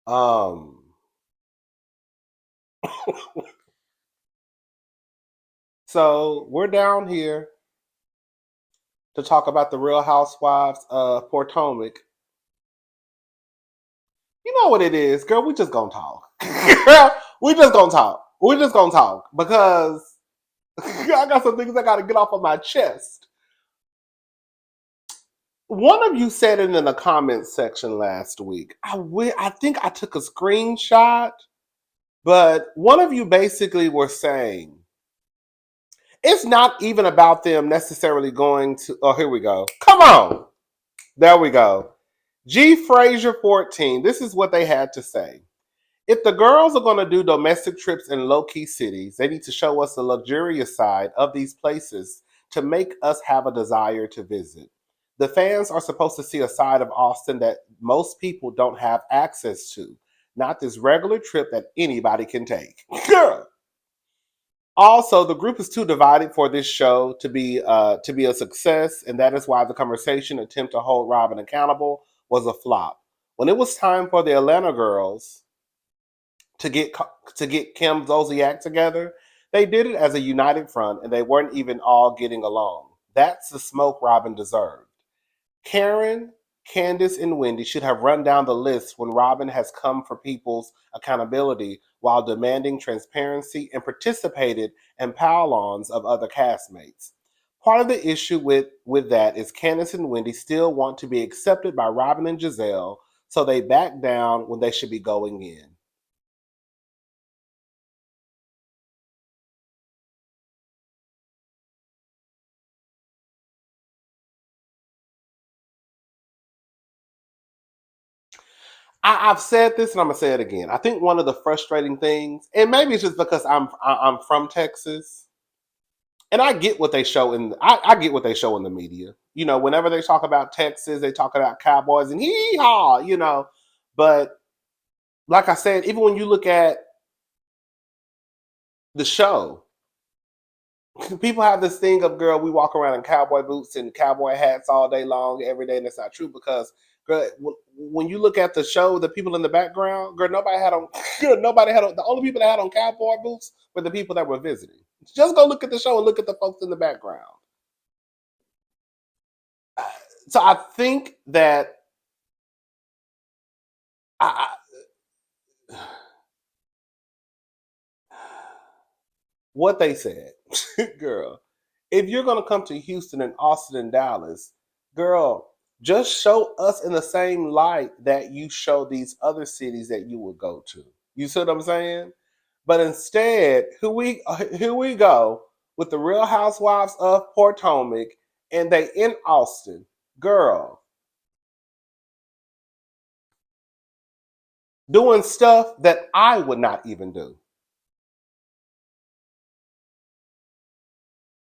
Um, so we're down here to talk about the Real Housewives of Potomac. You know what it is, girl. We just gonna talk. Girl, we just gonna talk. We just gonna talk because I got some things I gotta get off of my chest. One of you said it in the comments section last week. I think I took a screenshot, but one of you basically were saying it's not even about them necessarily going to. Oh, here we go. Come on. There we go. G. Frazier 14. This is what they had to say. If the girls are going to do domestic trips in low key cities, they need to show us the luxurious side of these places to make us have a desire to visit. The fans are supposed to see a side of Austin that most people don't have access to, not this regular trip that anybody can take. Girl. Also, the group is too divided for this show to be a success, and that is why the conversation attempt to hold Robin accountable was a flop. When it was time for the Atlanta girls to get Kim Zolciak together, they did it as a united front, and they weren't even all getting along. That's the smoke Robin deserved. Karen, Candace, and Wendy should have run down the list when Robin has come for people's accountability while demanding transparency and participated in pow-ons of other castmates. Part of the issue with that is Candace and Wendy still want to be accepted by Robin and Giselle, so they back down when they should be going in. I've said this and I'm gonna say it again. I think one of the frustrating things, and maybe it's just because I'm from Texas, and I get what they show I get what they show in the media. You know, whenever they talk about Texas, they talk about cowboys and hee haw. You know, but like I said, even when you look at the show, people have this thing of girl, we walk around in cowboy boots and cowboy hats all day long, every day, and that's not true because girl, when you look at the show, the people in the background, girl, nobody had on, girl, nobody had on. The only people that had on cowboy boots were the people that were visiting. Just go look at the show and look at the folks in the background. Uh, So I think that I, what they said, girl. If you're gonna come to Houston and Austin and Dallas, girl, just show us in the same light that you show these other cities that you would go to. You see what I'm saying? But instead, here we go with the Real Housewives of Potomac, and they in Austin, girl, doing stuff that I would not even do.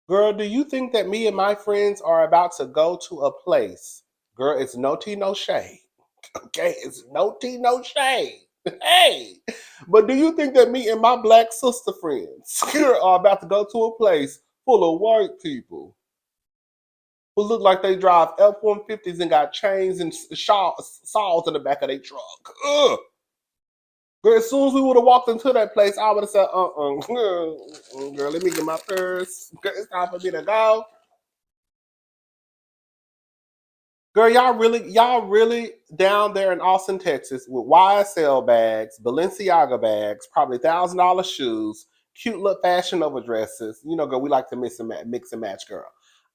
Girl, do you think that me and my friends are about to go to a place? Girl, it's no tea, no shade. Okay, it's no tea, no shade. Hey, but do you think that me and my black sister friends are about to go to a place full of white people who look like they drive F-150s and got chains and saws in the back of their truck? Ugh. Girl, as soon as we would have walked into that place, I would have said, girl, let me get my purse. Girl, it's time for me to go. Girl, y'all really down there in Austin, Texas, with YSL bags, Balenciaga bags, probably $1,000 shoes, cute little fashion over dresses. You know, girl, we like to mix and match, girl.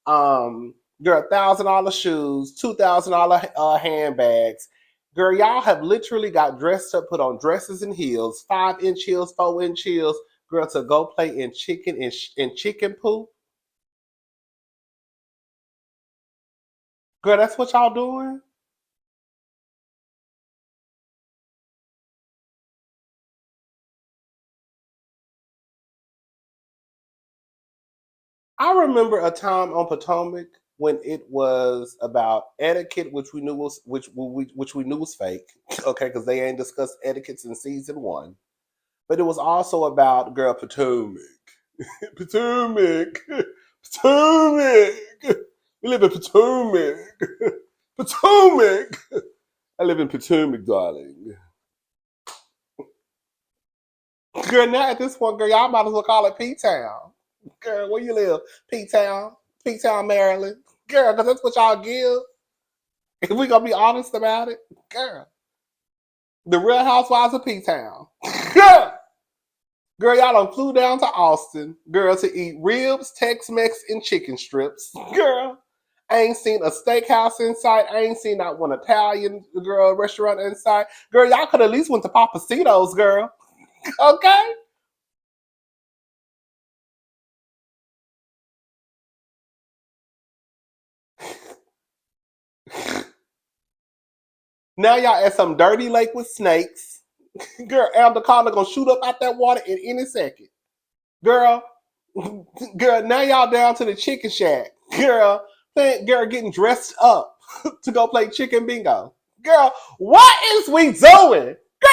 Girl, $1,000 shoes, $2,000 handbags. Girl, y'all have literally got dressed up, put on dresses and heels, 5-inch heels, 4-inch heels, girl, to go play in chicken poop. Girl, that's what y'all doing. I remember a time on Potomac when it was about etiquette, which we knew was fake. Okay, because they ain't discussed etiquettes in season one. But it was also about girl Potomac, Potomac, Potomac. We live in Potomac, Potomac. I live in Potomac, darling. Girl, now at this point, girl, y'all might as well call it P-Town. Girl, where you live? P-Town. P-Town, Maryland. Girl, because that's what y'all give. If we gonna be honest about it, girl. The Real Housewives of P-Town. Girl. Girl, y'all done flew down to Austin, girl, to eat ribs, Tex-Mex, and chicken strips. Girl, I ain't seen a steakhouse in sight. I ain't seen not one Italian girl restaurant in sight. Girl, y'all could at least went to Papacitos, girl. Okay? Now y'all at some dirty lake with snakes. Girl, Anaconda gonna shoot up out that water in any second. Girl, girl, now y'all down to the chicken shack. Girl, girl getting dressed up to go play chicken bingo. Girl, what is we doing? Girl,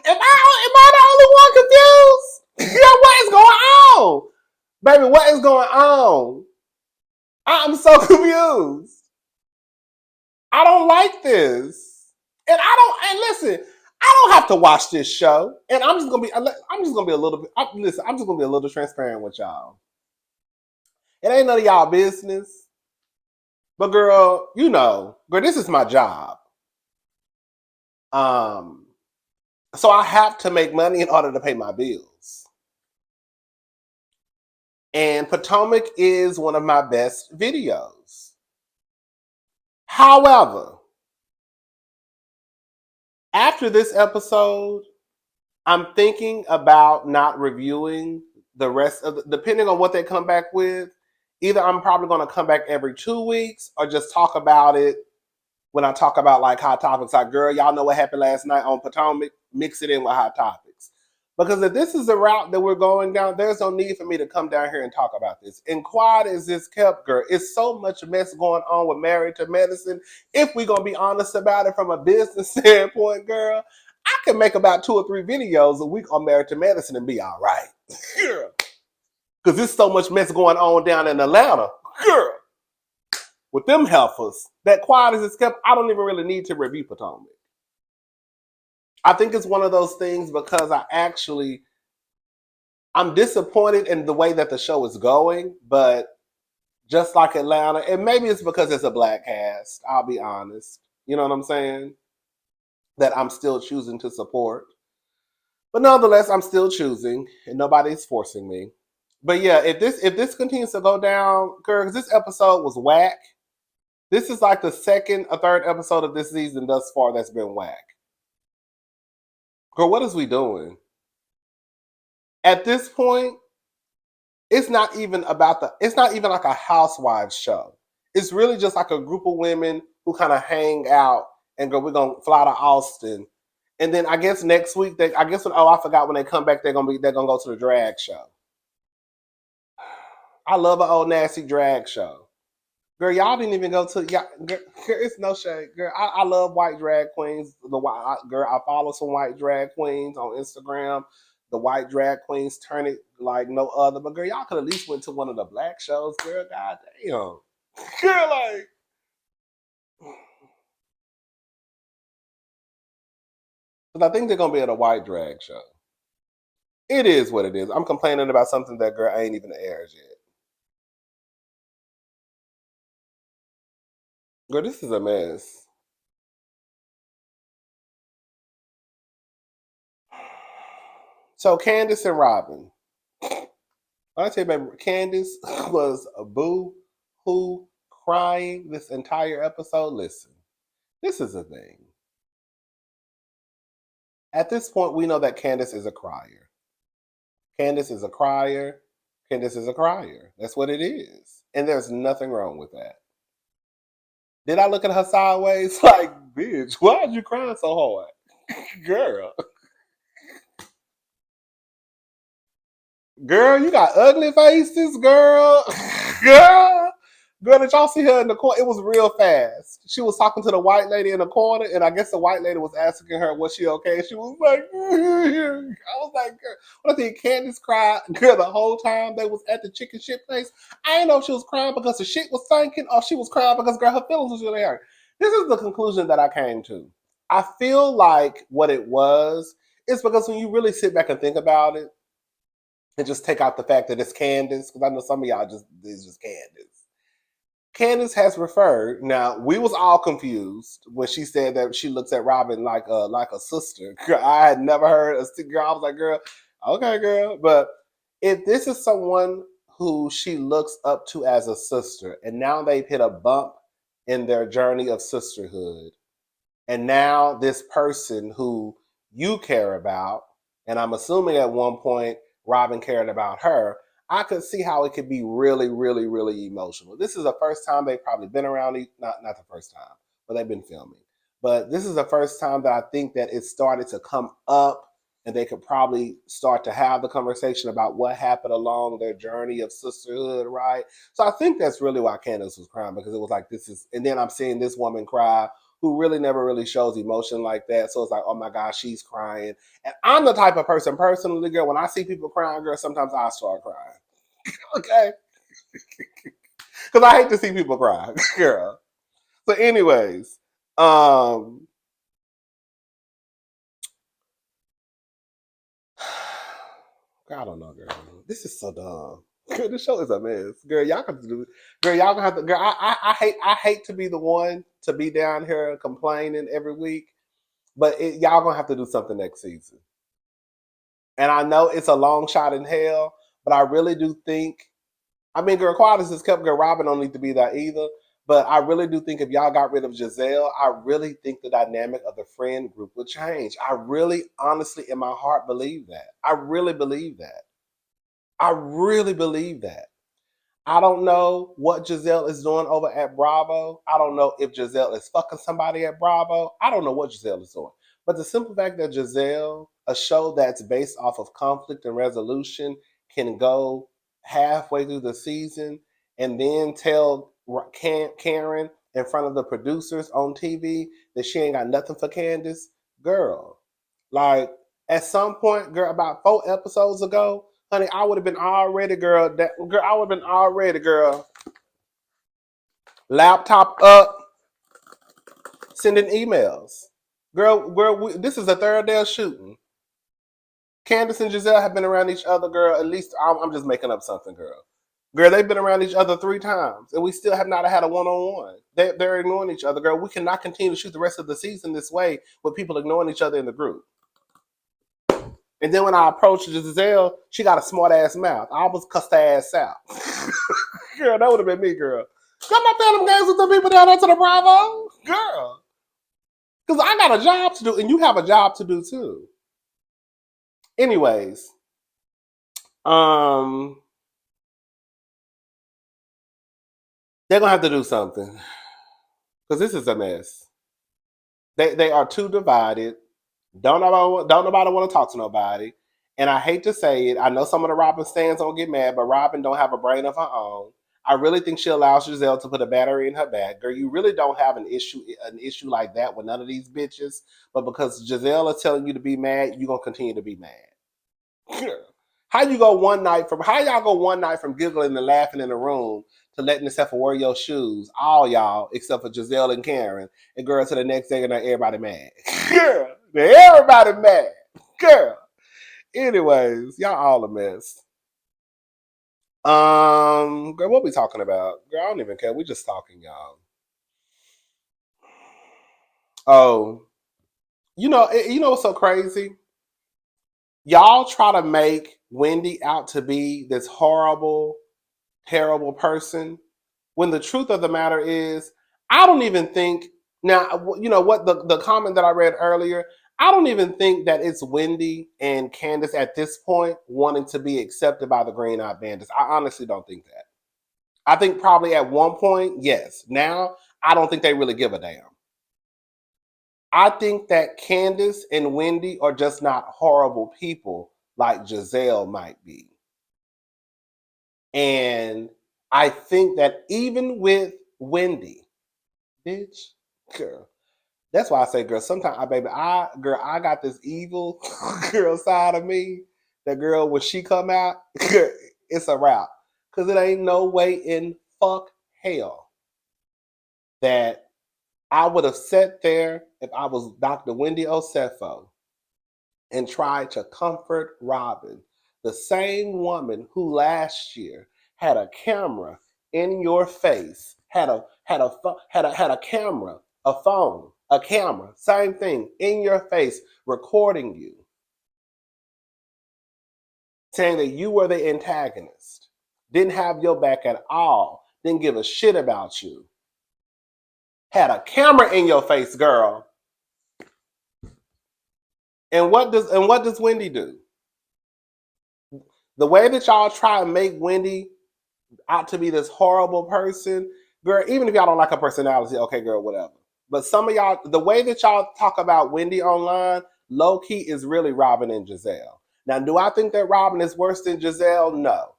am I the only one confused? Girl, what is going on? Baby, what is going on? I'm so confused. I don't like this. And I don't, and listen, I don't have to watch this show. And I'm just gonna be a little bit, listen, I'm just gonna be a little transparent with y'all. It ain't none of y'all business. But girl, you know, girl, this is my job. Um, so I have to make money in order to pay my bills. And Potomac is one of my best videos. However, after this episode, I'm thinking about not reviewing the rest of depending on what they come back with. Either I'm probably going to come back every 2 weeks or just talk about it when I talk about like hot topics. Like, girl, y'all know what happened last night on Potomac? Mix it in with hot topics. Because if this is the route that we're going down, there's no need for me to come down here and talk about this. And quiet as this kept, girl, it's so much mess going on with Married to Medicine. If we're going to be honest about it from a business standpoint, girl, I can make about 2 or 3 videos a week on Married to Medicine and be all right. Girl. Because there's so much mess going on down in Atlanta. Girl. With them heifers, that quiet as it's kept, I don't even really need to review Potomac. I think it's one of those things because I'm disappointed in the way that the show is going, but just like Atlanta, and maybe it's because it's a black cast, I'll be honest. You know what I'm saying? That I'm still choosing to support. But nonetheless, I'm still choosing, and nobody's forcing me. But yeah, if this continues to go down, girl, because this episode was whack. This is like the second or third episode of this season thus far that's been whack. Girl, what is we doing? At this point, it's not even like a housewives show. It's really just like a group of women who kind of hang out and go, we're gonna fly to Austin. And then I guess next week I forgot when they come back, they're gonna go to the drag show. I love an old nasty drag show. Girl, y'all didn't even go to girl, it's no shade. Girl, I love white drag queens. Girl, I follow some white drag queens on Instagram. The white drag queens turn it like no other. But girl, y'all could at least went to one of the black shows. Girl, goddamn. Girl, like. Because I think they're gonna be at a white drag show. It is what it is. I'm complaining about something that girl ain't even airs yet. Girl, this is a mess. So Candace and Robin. I tell you, baby, Candace was a boo-hoo crying this entire episode. Listen, this is a thing. At this point, we know that Candace is a crier. Candace is a crier. Candace is a crier. That's what it is. And there's nothing wrong with that. Did I look at her sideways? Like, bitch, why are you crying so hard? Girl. Girl, you got ugly faces, girl. Girl. Girl, did y'all see her in the corner? It was real fast. She was talking to the white lady in the corner, and I guess the white lady was asking her, was she okay? She was like, I was like, girl. What I think Candace cried, girl, the whole time they was at the chicken shit place. I didn't know if she was crying because the shit was sinking or she was crying because, girl, her feelings was really hurt. This is the conclusion that I came to. I feel like what it was It's because when you really sit back and think about it, and just take out the fact that it's Candace, because I know some of y'all just it's just Candace. Candace has referred. Now we was all confused when she said that she looks at Robin like a sister. Girl, I had never heard a girl. I was like, girl, okay, girl. But if this is someone who she looks up to as a sister, and now they've hit a bump in their journey of sisterhood, and now this person who you care about, and I'm assuming at one point Robin cared about her, I could see how it could be really, really, really emotional. This is the first time they've probably been around, not the first time, but they've been filming. But this is the first time that I think that it started to come up and they could probably start to have the conversation about what happened along their journey of sisterhood, right? So I think that's really why Candace was crying, because it was like, this is, and then I'm seeing this woman cry who really never really shows emotion like that. So it's like, oh my gosh, she's crying. And I'm the type of person, personally, girl, when I see people crying, girl, sometimes I start crying. Okay? Because I hate to see people cry, girl. So, anyways, um, I don't know, girl. This is so dumb. Girl, this show is a mess. Girl, y'all have to do it. Girl, y'all gonna have to. Girl, I hate to be the one to be down here complaining every week, but y'all gonna have to do something next season. And I know it's a long shot in hell, but I really do think. I mean, girl, Quadras is kept. Girl, Robin don't need to be there either. But I really do think if y'all got rid of Giselle, I really think the dynamic of the friend group would change. I really, honestly, in my heart, believe that. I really believe that. I really believe that. I don't know what Giselle is doing over at Bravo. I don't know if Giselle is fucking somebody at Bravo. I don't know what Giselle is doing. But the simple fact that Giselle, a show that's based off of conflict and resolution, can go halfway through the season and then tell Karen in front of the producers on TV that she ain't got nothing for Candace, girl. Like, at some point, girl, about 4 episodes ago, honey, I would have been already, girl. I would have been already, girl. Laptop up, sending emails. Girl, this is the third day of shooting. Candace and Giselle have been around each other, girl. At least I'm just making up something, girl. Girl, they've been around each other 3 times, and we still have not had a one-on-one. They're ignoring each other, girl. We cannot continue to shoot the rest of the season this way with people ignoring each other in the group. And then when I approached Giselle, she got a smart ass mouth. I almost cussed her ass out. Girl, that would have been me, girl. I'm not playing them games with the people down there to the Bravo. Girl. Because I got a job to do, and you have a job to do too. Anyways, they're gonna have to do something. Because this is a mess. They are too divided. Don't nobody want to talk to nobody. And I hate to say it. I know some of the Robin stands don't get mad, but Robin don't have a brain of her own. I really think she allows Giselle to put a battery in her back. Girl, you really don't have an issue like that with none of these bitches. But because Giselle is telling you to be mad, you're gonna continue to be mad. Girl. How y'all go one night from giggling and laughing in the room to letting this heifer wear your shoes, all y'all, except for Giselle and Karen, and girl to the next day and everybody mad. Girl, everybody mad. Girl. Anyways, y'all all a mess. Girl, what we talking about? Girl, I don't even care. We just talking, y'all. Oh, you know what's so crazy? Y'all try to make Wendy out to be this horrible, terrible person, when the truth of the matter is, I don't even think, now, you know what, the comment that I read earlier, I don't even think that it's Wendy and Candace at this point wanting to be accepted by the Green Eyed Bandits. I honestly don't think that. I think probably at one point, yes. Now, I don't think they really give a damn. I think that Candace and Wendy are just not horrible people like Giselle might be. And I think that even with Wendy, bitch, girl. That's why I say, girl, sometimes I got this evil girl side of me. That girl, when she come out, it's a wrap. Cause it ain't no way in fuck hell that I would have sat there if I was Dr. Wendy Osefo and tried to comfort Robin, the same woman who last year had a camera in your face, had a camera, a phone, a camera, same thing in your face, recording you, saying that you were the antagonist, didn't have your back at all, didn't give a shit about you, had a camera in your face, girl. And what does Wendy do? The way that y'all try and make Wendy out to be this horrible person, girl, even if y'all don't like her personality, okay, girl, whatever. But some of y'all, the way that y'all talk about Wendy online, low key is really Robin and Giselle. Now, do I think that Robin is worse than Giselle? No.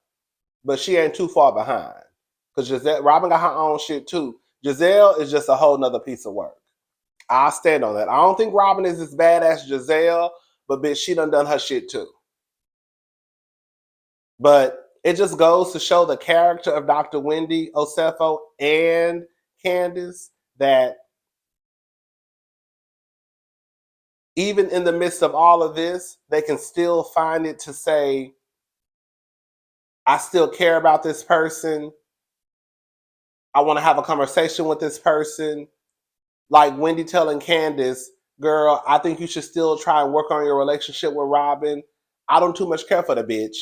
But she ain't too far behind. Because Robin got her own shit too. Giselle is just a whole nother piece of work. I'll stand on that. I don't think Robin is as bad as Giselle, but bitch, she done her shit too. But it just goes to show the character of Dr. Wendy Osefo and Candace that even in the midst of all of this, they can still find it to say, I still care about this person. I want to have a conversation with this person. Like Wendy telling Candace, girl, I think you should still try and work on your relationship with Robin. I don't too much care for the bitch,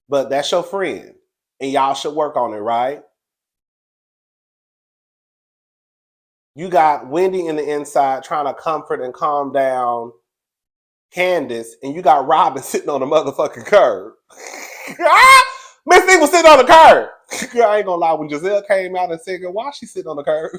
but that's your friend. And y'all should work on it, right? You got Wendy in the inside trying to comfort and calm down Candace, and you got Robin sitting on the motherfucking curb. Miss Thing was sitting on the curb. Girl, I ain't gonna lie. When Giselle came out and said, girl, why is she sitting on the curb?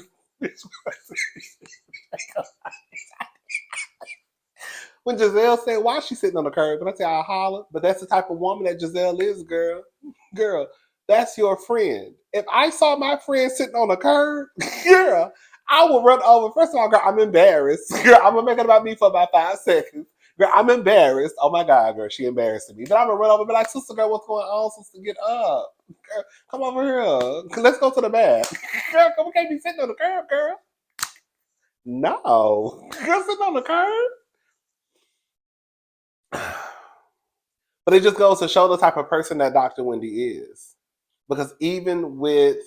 When Giselle said, why is she sitting on the curb? And I said, I'll holler. But that's the type of woman that Giselle is, girl. Girl, that's your friend. If I saw my friend sitting on the curb, girl, I would run over. First of all, girl, I'm embarrassed. Girl, I'm gonna make it about me for about 5 seconds. Girl, I'm embarrassed. Oh my God, girl, she embarrassed me. But I'm gonna run over and be like, sister, girl, what's going on? Sister, get up. Girl, come over here. Let's go to the back. Girl, we can't be sitting on the curb, girl. No. Girl, sitting on the curb. But it just goes to show the type of person that Dr. Wendy is. Because even with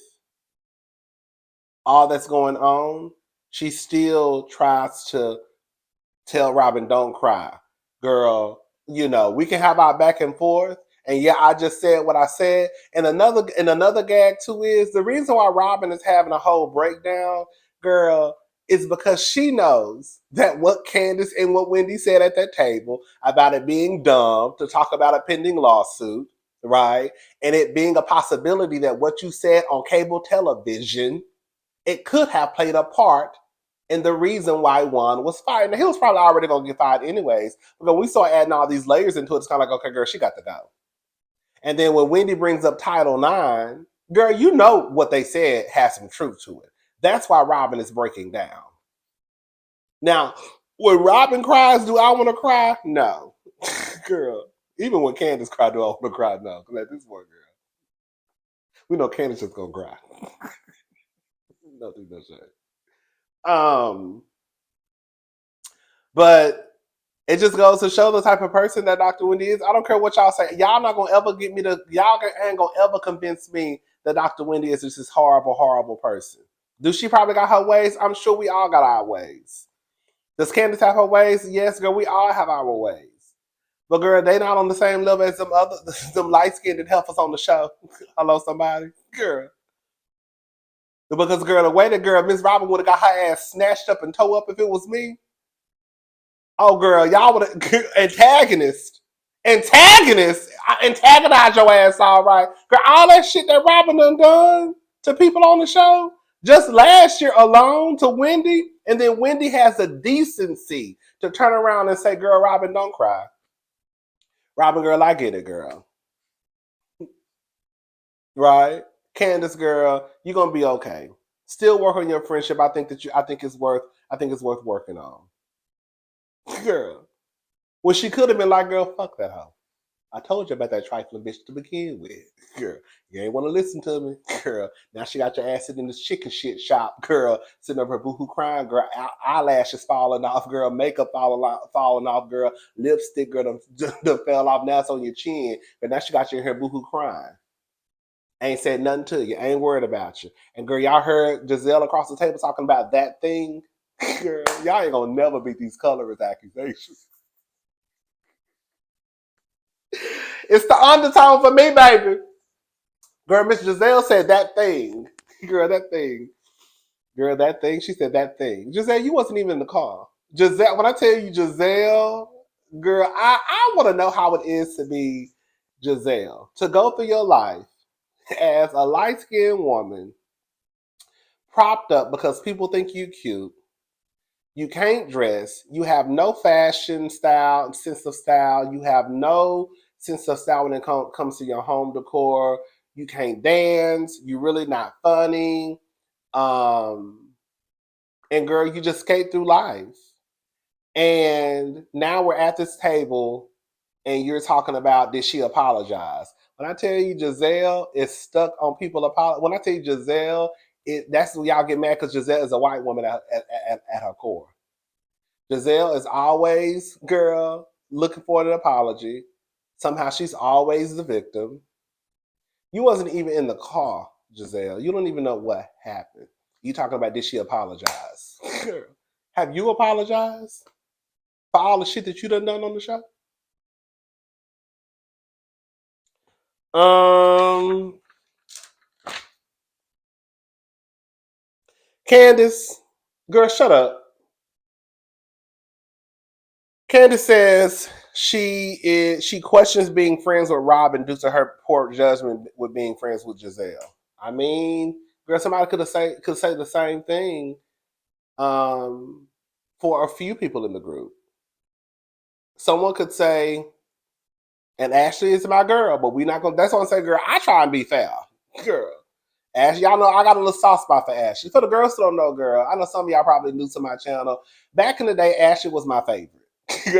all that's going on, she still tries to tell Robin, don't cry. Girl, we can have our back and forth. And yeah, I just said what I said. And another gag too is the reason why Robin is having a whole breakdown, girl, is because she knows that what Candace and what Wendy said at that table about it being dumb to talk about a pending lawsuit, right? And it being a possibility that what you said on cable television, it could have played a part in the reason why Juan was fired. Now, he was probably already going to get fired anyways, because we saw adding all these layers into it. It's kind of like, okay, girl, she got to go. And then when Wendy brings up Title IX, girl, you know what they said has some truth to it. That's why Robin is breaking down. Now, when Robin cries, do I want to cry? No. Girl, even when Candace cried, do I want to cry? No. Let this one, girl. We know Candace is going to cry. Nothing, no shame. But it just goes to show the type of person that Dr. Wendy is. I don't care what y'all say. Y'all not gonna ever get me to. Y'all ain't gonna ever convince me that Dr. Wendy is just this horrible, horrible person. Do she probably got her ways? I'm sure we all got our ways. Does Candace have her ways? Yes, girl. We all have our ways. But girl, they not on the same level as some light skinned that help us on the show. Hello, somebody, girl. Because girl, the way that girl Miss Robin would have got her ass snatched up and towed up if it was me. Oh, girl, y'all would have antagonize your ass, all right. Girl, all that shit that Robin done to people on the show, just last year alone to Wendy, and then Wendy has the decency to turn around and say, girl, Robin, don't cry. Robin, girl, I get it, girl. Right? Candace, girl, you're gonna be okay. Still work on your friendship. I think it's worth working on. Girl. Well, she could have been like, girl, fuck that hoe. I told you about that trifling bitch to begin with. Girl, you ain't want to listen to me. Girl, now she got your ass sitting in this chicken shit shop. Girl, sitting up her boohoo crying. Girl, eyelashes falling off. Girl, makeup falling off. Girl, lipstick, girl, done fell off. Now it's on your chin. But now she got you in her boohoo crying. Ain't said nothing to you. Ain't worried about you. And girl, y'all heard Giselle across the table talking about that thing. Girl, y'all ain't gonna never beat these colorist accusations. It's the undertone for me, baby. Girl, Miss Giselle said that thing. Girl, that thing. Girl, that thing. She said that thing. Giselle, you wasn't even in the car. Giselle, when I tell you Giselle, girl, I want to know how it is to be Giselle. To go through your life as a light-skinned woman, propped up because people think you cute. You can't dress. You have no fashion style, sense of style. You have no sense of style when it comes to your home decor. You can't dance. You're really not funny. Um, and girl, you just skate through life. And now we're at this table and you're talking about did she apologize? When I tell you Giselle is stuck on people apologize. When I tell you Giselle, that's when y'all get mad because Giselle is a white woman at her core. Giselle is always, girl, looking for an apology. Somehow she's always the victim. You wasn't even in the car, Giselle. You don't even know what happened. You talking about did she apologize? Girl, have you apologized for all the shit that you done on the show? Um, Candace, girl, shut up. Candace says she questions being friends with Robin due to her poor judgment with being friends with Giselle. I mean, girl, somebody could say the same thing um, for a few people in the group. Someone could say, and Ashley is my girl, but we not gonna. That's what I'm saying, girl. I try and be fair, girl. Ashley, y'all know I got a little soft spot for Ashley. For the girls who don't know, girl, I know some of y'all probably new to my channel. Back in the day, Ashley was my favorite.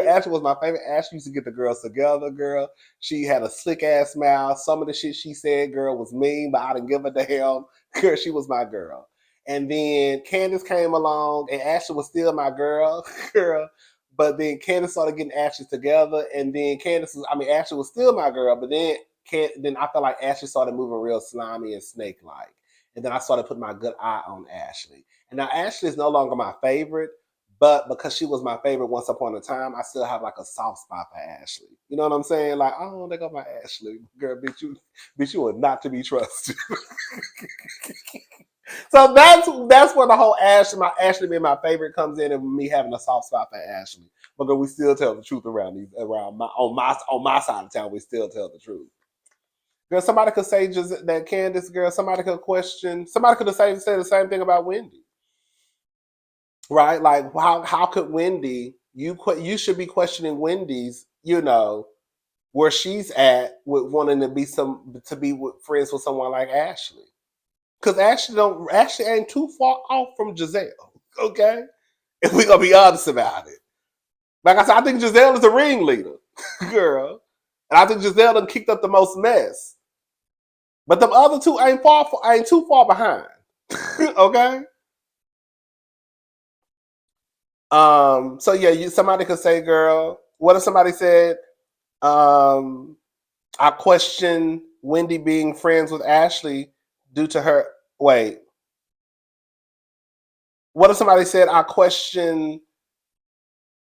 Ashley was my favorite. Ashley used to get the girls together, girl. She had a slick ass smile. Some of the shit she said, girl, was mean, but I didn't give a damn. Girl, she was my girl. And then Candace came along, and Ashley was still my girl, girl. But then Candace started getting Ashley together, and then Ashley was still my girl, but then I felt like Ashley started moving real slimy and snake like. And then I started putting my good eye on Ashley. And now Ashley is no longer my favorite, but because she was my favorite once upon a time, I still have like a soft spot for Ashley. You know what I'm saying? Like, oh, they got my Ashley. Girl, bitch, you are not to be trusted. So that's where the whole Ashley being my favorite comes in, and me having a soft spot for Ashley. Because we still tell the truth around on my side of town. We still tell the truth. Girl, somebody could say just that Candace girl. Somebody could question. Somebody could have said the same thing about Wendy, right? Like how could Wendy? You should be questioning Wendy's. Where she's at with wanting to be friends with someone like Ashley. Because Ashley ain't too far off from Giselle. Okay? If we gonna be honest about it. Like I said, I think Giselle is a ringleader, girl. And I think Giselle done kicked up the most mess. But the other two ain't too far behind. Okay? So yeah, somebody could say, girl, what if somebody said, I question Wendy being friends with Ashley due to her wait. What if somebody said I question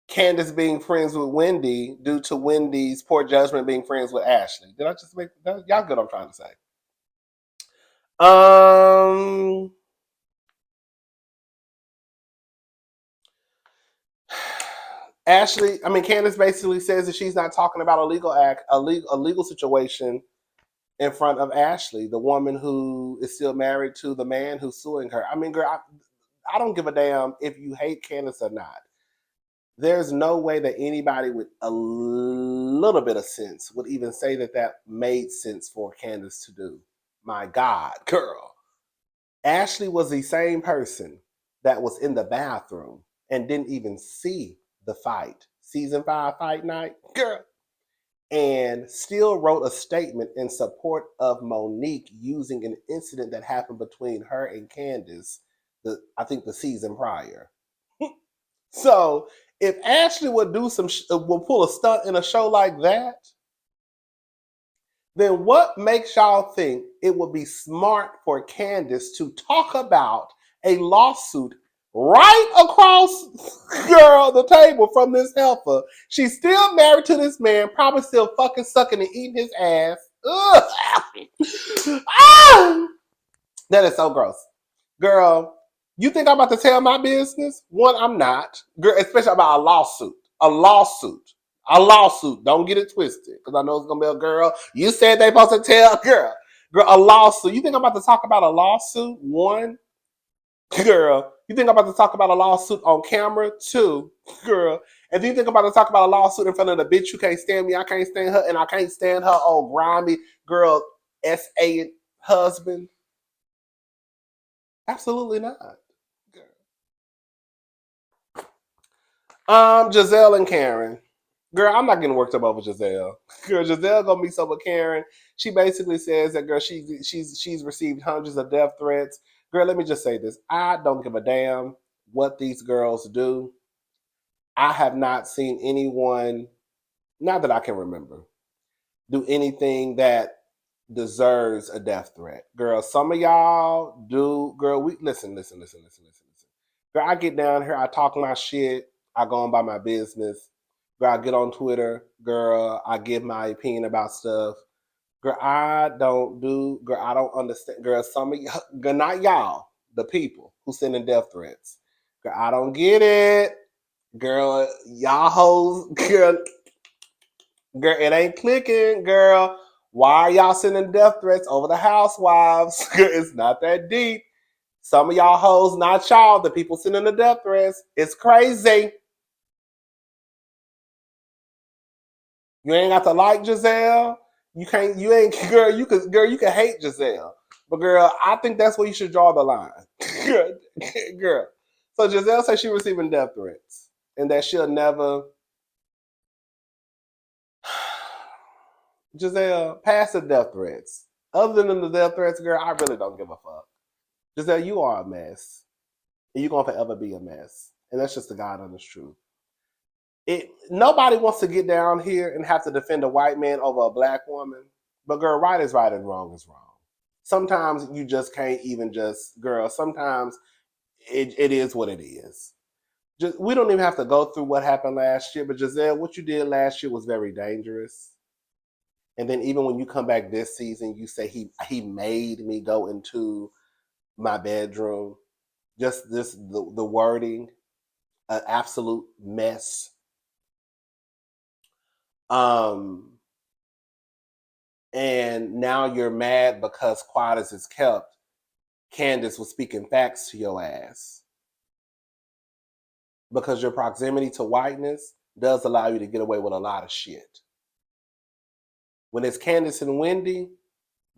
Candace being friends with Wendy due to Wendy's poor judgment being friends with Ashley? Did I just make that? Y'all get what I'm trying to say? Um, Candace basically says that she's not talking about a legal situation in front of Ashley, the woman who is still married to the man who's suing her. I mean, girl, I don't give a damn if you hate Candace or not. There's no way that anybody with a little bit of sense would even say that that made sense for Candace to do. My God, girl. Ashley was the same person that was in the bathroom and didn't even see the fight. Season 5 fight night. Girl, and still wrote a statement in support of Monique using an incident that happened between her and Candace, I think the season prior. So if Ashley would do will pull a stunt in a show like that, then what makes y'all think it would be smart for Candace to talk about a lawsuit right across, girl, the table from this helper? She's still married to this man, probably still fucking sucking and eating his ass. Ugh. Ah! That is so gross. Girl, you think I'm about to tell my business? One, I'm not. Girl, especially about a lawsuit. A lawsuit. A lawsuit. Don't get it twisted. Because I know it's going to be a girl. You said they supposed to tell. Girl, a lawsuit. You think I'm about to talk about a lawsuit? One, girl. You think I'm about to talk about a lawsuit on camera? Two, girl. And do you think I'm about to talk about a lawsuit in front of the bitch who can't stand me? I can't stand her. And I can't stand her old grimy girl SA husband? Absolutely not. Giselle and Karen. Girl, I'm not getting worked up over Giselle. Girl, Giselle gonna meet up with Karen. She basically says that girl, she's received hundreds of death threats. Girl, let me just say this. I don't give a damn what these girls do. I have not seen anyone, not that I can remember, do anything that deserves a death threat. Girl, some of y'all do. Girl, we listen. Girl, I get down here, I talk my shit, I go on by my business. Girl, I get on Twitter. Girl, I give my opinion about stuff. Girl, I don't understand. Girl, some of y'all, girl, not y'all, the people who sending death threats. Girl, I don't get it. Girl, y'all hoes, girl, it ain't clicking, girl. Why are y'all sending death threats over the housewives? It's not that deep. Some of y'all hoes, not y'all, the people sending the death threats. It's crazy. You ain't got to like Giselle. You ain't, girl, you can hate Giselle. But girl, I think that's where you should draw the line. girl. So Giselle says she's receiving death threats and that she'll never. Giselle, pass the death threats. Other than the death threats, girl, I really don't give a fuck. Giselle, you are a mess. And you're going to forever be a mess. And that's just the God honest truth. Nobody wants to get down here and have to defend a white man over a black woman. But girl, right is right and wrong is wrong. Sometimes you just can't even girl, sometimes it is what it is. We don't even have to go through what happened last year, but Giselle, what you did last year was very dangerous. And then even when you come back this season, you say he made me go into my bedroom. Just the wording, an absolute mess. And now you're mad because quiet as it's kept. Candace was speaking facts to your ass. Because your proximity to whiteness does allow you to get away with a lot of shit. When it's Candace and Wendy,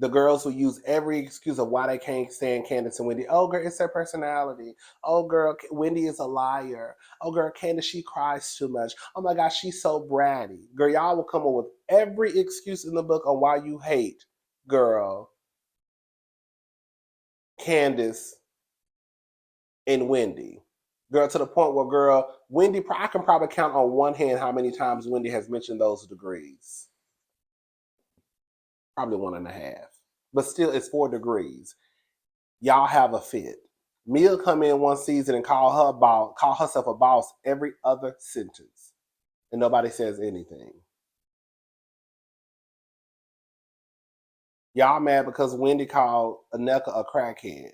the girls who use every excuse of why they can't stand Candace and Wendy. Oh, girl, it's their personality. Oh, girl, Wendy is a liar. Oh, girl, Candace, she cries too much. Oh, my gosh, she's so bratty. Girl, y'all will come up with every excuse in the book on why you hate, girl, Candace and Wendy. Girl, to the point where, girl, Wendy, I can probably count on one hand how many times Wendy has mentioned those degrees. Probably 1.5. But still, it's 4 degrees. Y'all have a fit. Mia come in one season and call herself a boss every other sentence. And nobody says anything. Y'all mad because Wendy called Aneka a crackhead.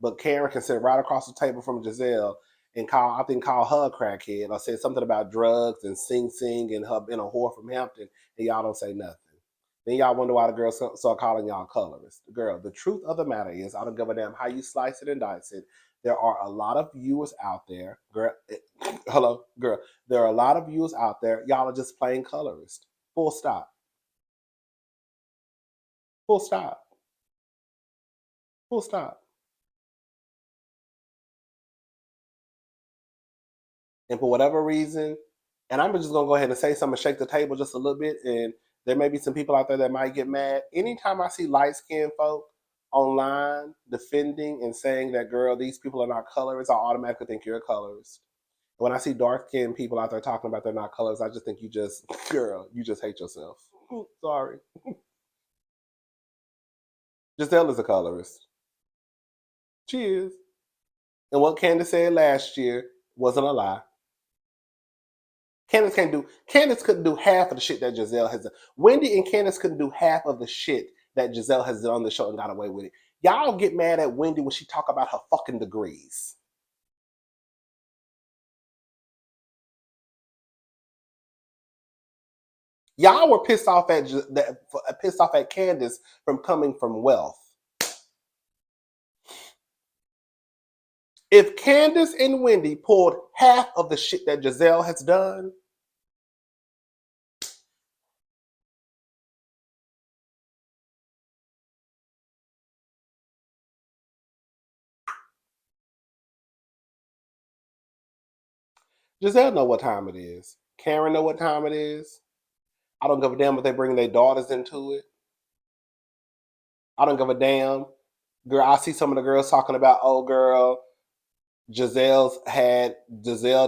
But Karen can sit right across the table from Giselle and call her a crackhead or say something about drugs and Sing and her being a whore from Hampton, and y'all don't say nothing. Then y'all wonder why the girls start calling y'all colorist. Girl, the truth of the matter is, I don't give a damn how you slice it and dice it. There are a lot of viewers out there, girl. Hello, girl. There are a lot of viewers out there. Y'all are just plain colorist. Full stop. Full stop. Full stop. And for whatever reason, and I'm just gonna go ahead and say something, shake the table just a little bit, and There may be some people out there that might get mad. Anytime I see light skinned folk online defending and saying that, girl, these people are not colorists, I automatically think you're a colorist. When I see dark skinned people out there talking about they're not colors, I just think you just, girl, you just hate yourself. Sorry. Giselle is a colorist. She is. And what Candace said last year wasn't a lie. Candace couldn't do half of the shit that Giselle has done. Wendy and Candace couldn't do half of the shit that Giselle has done on the show and got away with it. Y'all get mad at Wendy when she talk about her fucking degrees. Y'all were pissed off at Candace from coming from wealth. If Candace and Wendy pulled half of the shit that Giselle has done, Giselle know what time it is. Karen know what time it is. I don't give a damn if they bring their daughters into it. I don't give a damn. Girl, I see some of the girls talking about, oh girl, Giselle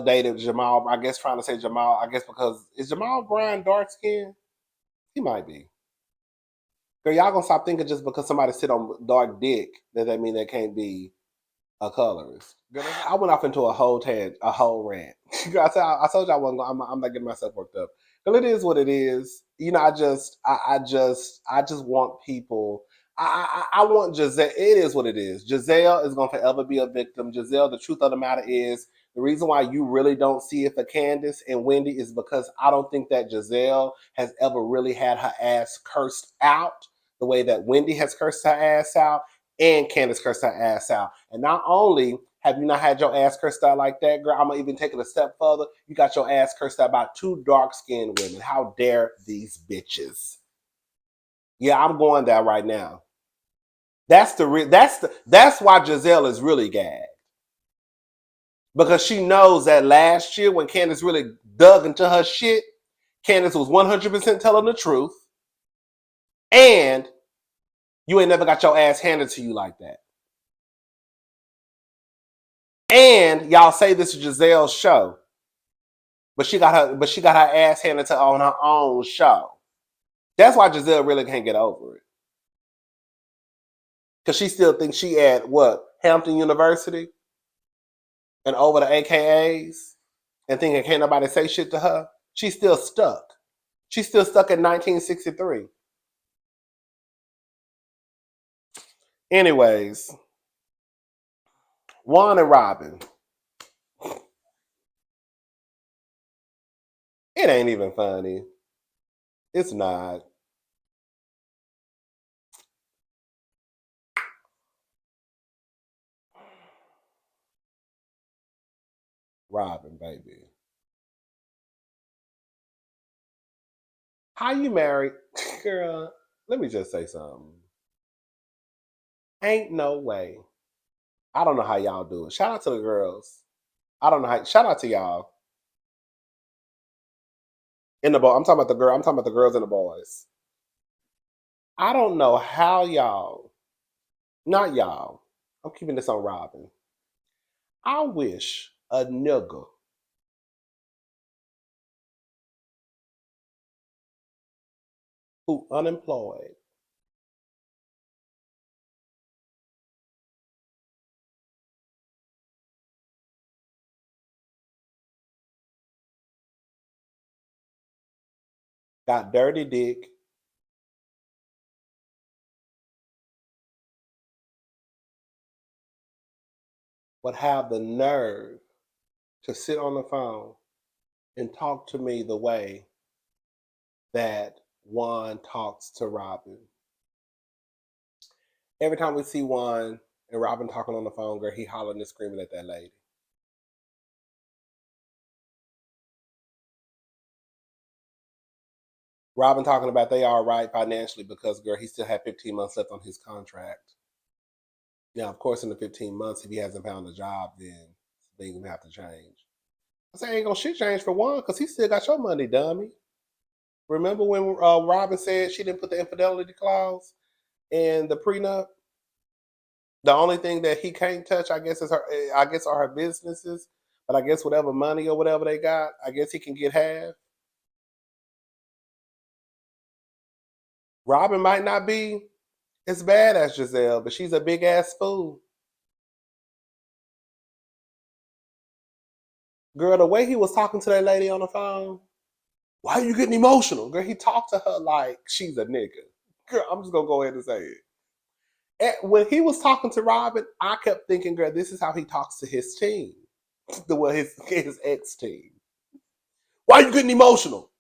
dated Jamal. I guess trying to say Jamal, I guess because is Jamal Bryan dark skinned? He might be. Girl, y'all gonna stop thinking just because somebody sit on dark dick that mean they can't be a colorist. Girl, I went off into a whole rant. I told you I wasn't. I'm not getting myself worked up. But it is what it is. You know, I just want people. I want Giselle. It is what it is. Giselle is going to forever be a victim. Giselle, the truth of the matter is, the reason why you really don't see it for Candace and Wendy is because I don't think that Giselle has ever really had her ass cursed out the way that Wendy has cursed her ass out and Candace cursed her ass out. And not only have you not had your ass cursed out like that, girl, I'm going to even take it a step further. You got your ass cursed out by two dark-skinned women. How dare these bitches? Yeah, I'm going there right now. That's why Giselle is really gagged. Because she knows that last year when Candace really dug into her shit, Candace was 100% telling the truth. And you ain't never got your ass handed to you like that. And y'all say this is Giselle's show. But she got her ass handed to her on her own show. That's why Giselle really can't get over it. Because she still thinks she at what? Hampton University? And over the AKAs? And thinking can't nobody say shit to her? She's still stuck. She's still stuck in 1963. Anyways, Juan and Robin. It ain't even funny. It's not. Robin, baby. How you married? Girl, let me just say something. Ain't no way. I don't know how y'all do it. Shout out to the girls. I don't know how. Shout out to y'all. In the ball, I'm talking about the girl. I'm talking about the girls and the boys. I don't know how y'all, not y'all. I'm keeping this on Robin. I wish a nigga who unemployed got dirty dick would have the nerve to sit on the phone and talk to me the way that Juan talks to Robin. Every time we see Juan and Robin talking on the phone, girl, he hollering and screaming at that lady. Robin talking about they all right financially because, girl, he still had 15 months left on his contract. Now, of course, in the 15 months, if he hasn't found a job, then things gonna have to change. I say ain't gonna shit change for Juan because he still got your money, dummy. Remember when Robin said she didn't put the infidelity clause in the prenup? The only thing that he can't touch, I guess, is her. I guess are her businesses, but I guess whatever money or whatever they got, I guess he can get half. Robin might not be as bad as Giselle, but she's a big ass fool. Girl, the way he was talking to that lady on the phone, why are you getting emotional? Girl, he talked to her like she's a nigga. Girl, I'm just gonna go ahead and say it. And when he was talking to Robin, I kept thinking, girl, this is how he talks to his team. His ex team. Why are you getting emotional?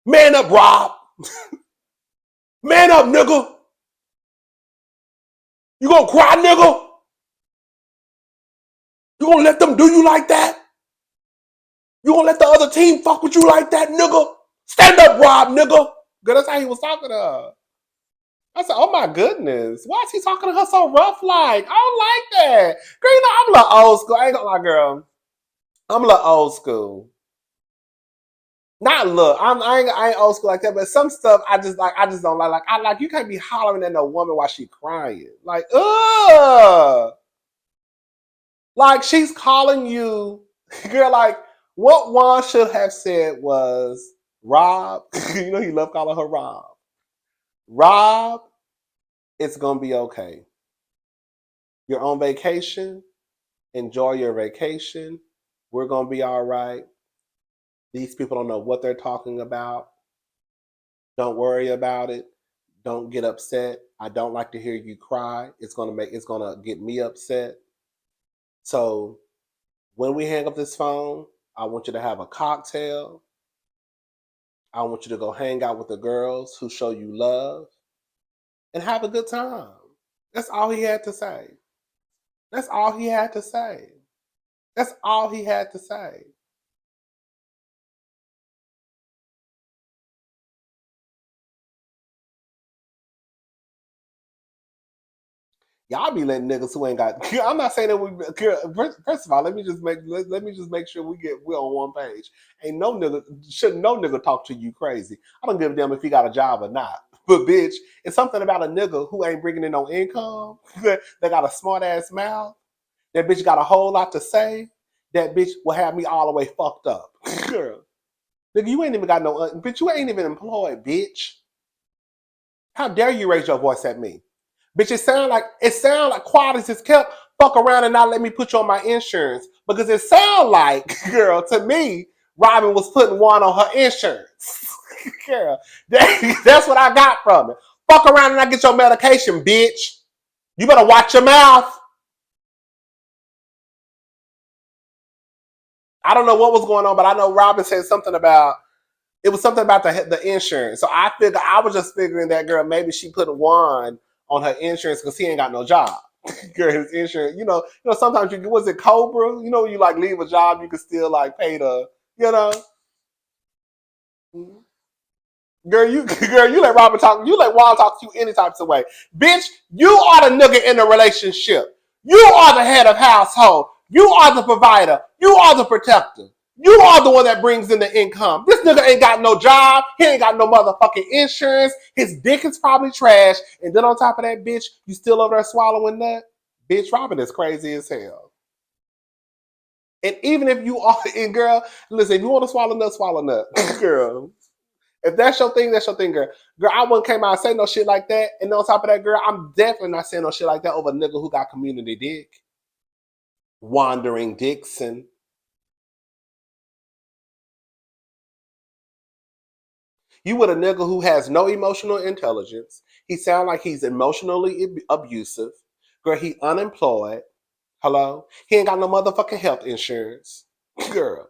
Man up, Rob. Man up, nigga. You gonna cry, nigga? You gonna let them do you like that? You gonna let the other team fuck with you like that, nigga? Stand up, Rob, nigga. Girl, that's how he was talking to her. I said, oh my goodness. Why is he talking to her so rough like? I don't like that. Girl, you know, I'm a little old school. I ain't gonna lie, girl. I'm a little old school. Not look, I ain't old school like that, but some stuff I just like. I just don't like. Like I like you can't be hollering at no woman while she crying. Like, ugh. Like she's calling you, girl. Like what Juan should have said was, Rob. You know he loved calling her Rob. Rob, it's gonna be okay. You're on vacation. Enjoy your vacation. We're gonna be all right. These people don't know what they're talking about. Don't worry about it. Don't get upset. I don't like to hear you cry. It's gonna get me upset. So when we hang up this phone, I want you to have a cocktail. I want you to go hang out with the girls who show you love and have a good time. That's all he had to say. That's all he had to say. That's all he had to say. Y'all be letting niggas who ain't got. I'm not saying that we. First of all, let me just make sure we're on one page. Ain't no nigga shouldn't no nigga talk to you crazy. I don't give a damn if he got a job or not. But bitch, it's something about a nigga who ain't bringing in no income. That got a smart ass mouth. That bitch got a whole lot to say. That bitch will have me all the way fucked up. Girl, nigga, you ain't even got no. Bitch, you ain't even employed, bitch. How dare you raise your voice at me? Bitch, it sound like quiet as it's kept. Fuck around and not let me put you on my insurance. Because it sound like, girl, to me, Robin was putting one on her insurance. Girl, that's what I got from it. Fuck around and not get your medication, bitch. You better watch your mouth. I don't know what was going on, but I know Robin said something about it was something about the insurance. So I was just figuring that girl maybe she put one on her insurance because he ain't got no job. Girl, his insurance, sometimes was it Cobra? You know, you like leave a job, you can still like pay the, you know. Girl, you let Robin talk, you let Juan talk to you any types of way. Bitch, you are the nigga in the relationship. You are the head of household. You are the provider. You are the protector. You are the one that brings in the income. This nigga ain't got no job. He ain't got no motherfucking insurance. His dick is probably trash. And then on top of that, bitch, you still over there swallowing nut? Bitch, Robin is crazy as hell. And even if you are, and girl, listen, if you want to swallow nut, girl. If that's your thing, that's your thing, girl. Girl, I wouldn't came out and say no shit like that. And on top of that, girl, I'm definitely not saying no shit like that over a nigga who got community dick. Wandering Dixon. You with a nigga who has no emotional intelligence. He sound like he's emotionally abusive. Girl, he unemployed. Hello? He ain't got no motherfucking health insurance. Girl.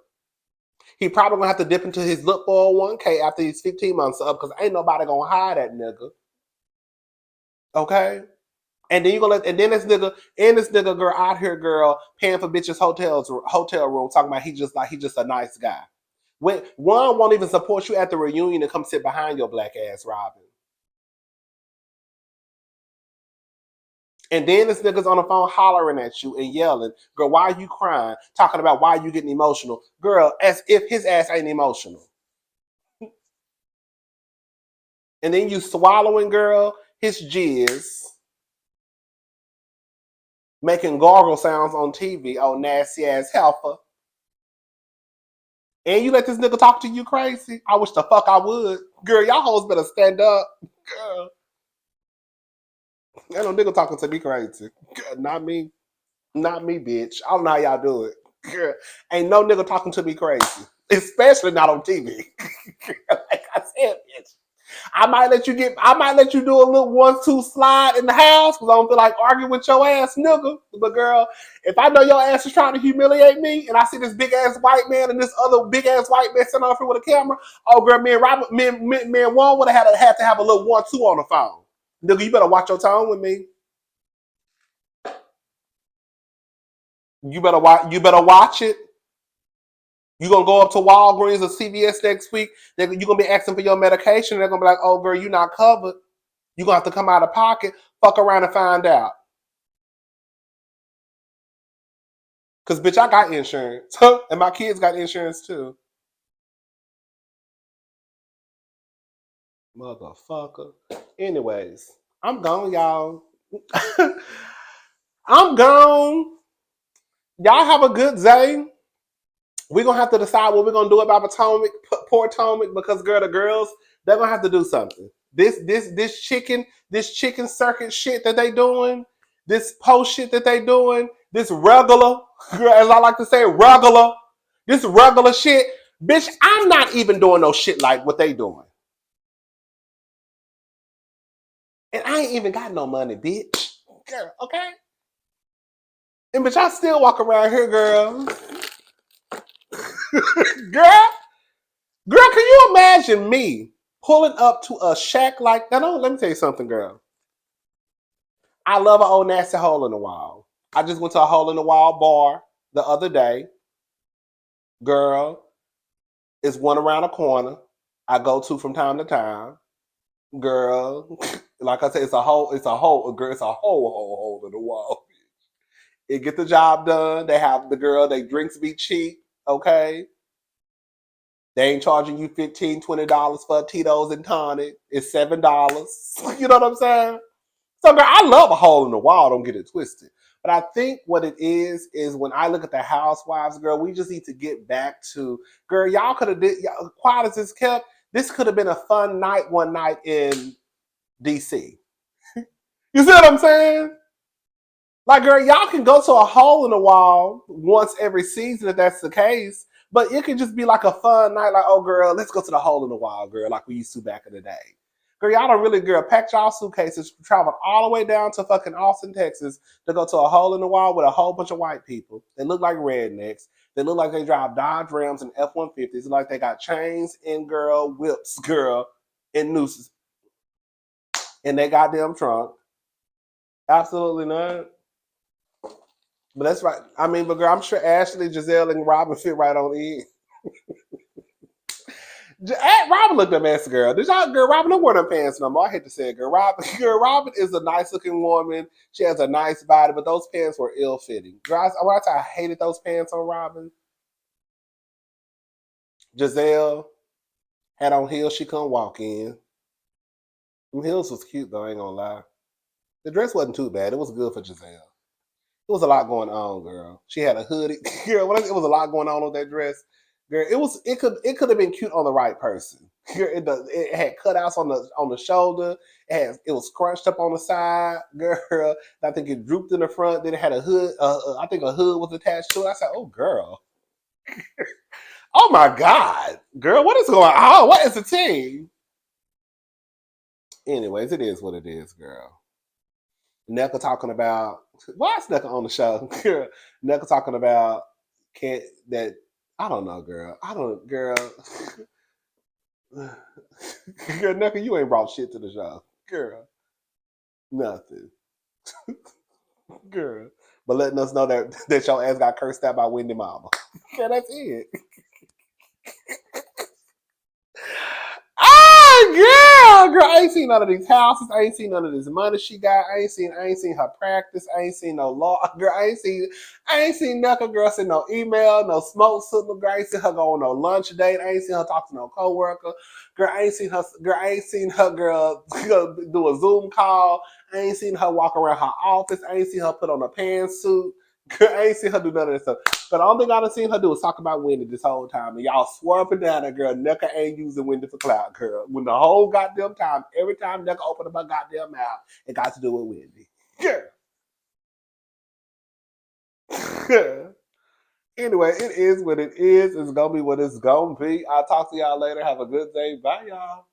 He probably gonna have to dip into his look 401k after he's 15 months up because ain't nobody gonna hire that nigga. Okay? And then you gonna let and then this nigga girl out here, girl, paying for bitches hotel room, talking about he just a nice guy. When one won't even support you at the reunion and come sit behind your black ass, Robin. And then this nigga's on the phone hollering at you and yelling, girl, why are you crying? Talking about why you getting emotional. Girl, as if his ass ain't emotional. And then you swallowing, girl, his jizz, making gargle sounds on TV, oh nasty ass helper. And you let this nigga talk to you crazy? I wish the fuck I would. Girl, y'all hoes better stand up. Girl. Ain't no nigga talking to me crazy. Girl, not me. Not me, bitch. I don't know how y'all do it. Girl, ain't no nigga talking to me crazy. Especially not on TV. Like I said, bitch. I might let you do a little 1-2 slide in the house because I don't feel like arguing with your ass nigga. But girl, if I know your ass is trying to humiliate me and I see this big ass white man and this other big ass white man sitting off here with a camera, oh girl, me and Juan would have had to have a little 1-2 on the phone. Nigga, you better watch your tone with me. You better watch it. You gonna go up to Walgreens or CVS next week. You're gonna be asking for your medication. They're gonna be like, "Oh, girl, you're not covered. You're gonna have to come out of pocket. Fuck around and find out." Cause bitch, I got insurance, and my kids got insurance too. Motherfucker. Anyways, I'm gone, y'all. I'm gone. Y'all have a good day. We're gonna have to decide what we're gonna do about Potomac, because girl, the girls, they're gonna have to do something. This chicken circuit shit that they doing, this post shit that they doing, this regular, girl, as I like to say, this regular shit, bitch, I'm not even doing no shit like what they doing. And I ain't even got no money, bitch. Girl, okay? And bitch, I still walk around here, girl. Girl, can you imagine me pulling up to a shack like that? No, let me tell you something, girl. I love an old nasty hole in the wall. I just went to a hole in the wall bar the other day. Girl, it's one around the corner. I go to from time to time. Girl, like I said, it's a hole, girl, it's a hole in the wall. It get the job done. They have the girl, they drinks be cheap, okay? They ain't charging you $15, $20 for Tito's and tonic. It's $7. You know what I'm saying? So, girl, I love a hole in the wall. Don't get it twisted. But I think what it is when I look at the Housewives, girl, we just need to get back to, girl, y'all could have did, quiet as this kept, this could have been a fun night one night in DC. You see what I'm saying? Like, girl, y'all can go to a hole in the wall once every season if that's the case. But it could just be like a fun night, like, oh, girl, let's go to the hole in the wall, girl, like we used to back in the day. Girl, y'all don't really, girl, pack y'all suitcases, travel all the way down to fucking Austin, Texas to go to a hole in the wall with a whole bunch of white people. They look like rednecks. They look like they drive Dodge Rams and F-150s. Like they got chains and, girl, whips, girl, and nooses in their goddamn trunk. Absolutely not. But that's right. I mean, but girl, I'm sure Ashley, Giselle, and Robin fit right on in. Robin looked a mess, girl. Did y'all, girl? Robin don't wear them pants no more. I hate to say it, girl. Robin is a nice looking woman. She has a nice body, but those pants were ill fitting. Girl, when I tell you I hated those pants on Robin. Giselle had on heels she couldn't walk in. Them heels was cute though. I ain't gonna lie. The dress wasn't too bad. It was good for Giselle. It was a lot going on, girl. She had a hoodie, girl. It was a lot going on with that dress, girl. It could have been cute on the right person. Girl, it had cutouts on the shoulder. It was scrunched up on the side, girl. I think it drooped in the front. Then it had a hood. I think a hood was attached to it. I said, "Oh, girl, oh my God, girl, what is going on? What is the team?" Anyways, it is what it is, girl. Necca talking about, why is Necca on the show? Girl, Necca talking about can't that I don't know, girl. Girl. Girl, Necca, you ain't brought shit to the show. Girl. Nothing. Girl. But letting us know that your ass got cursed out by Wendy Mama. Yeah, that's it. Oh, girl. girl, I ain't seen none of these houses. I ain't seen none of this money she got. I ain't seen her practice. I ain't seen no law. Girl, I ain't seen nothing. Girl, seen no email, no smoke signal. Girl, I ain't seen her go on no lunch date. I ain't seen her talk to no coworker. Girl, I ain't seen her. Girl, I ain't seen her. Girl, do a Zoom call. I ain't seen her walk around her office. I ain't seen her put on a pantsuit. Girl, I ain't seen her do none of that stuff. But the only thing I done seen her do is talk about Wendy this whole time. And y'all swore up and down that girl, Necca ain't using Wendy for clout, girl. When the whole goddamn time, every time Necca opened up her goddamn mouth, it got to do with Wendy. Girl. Anyway, it is what it is. It's going to be what it's going to be. I'll talk to y'all later. Have a good day. Bye, y'all.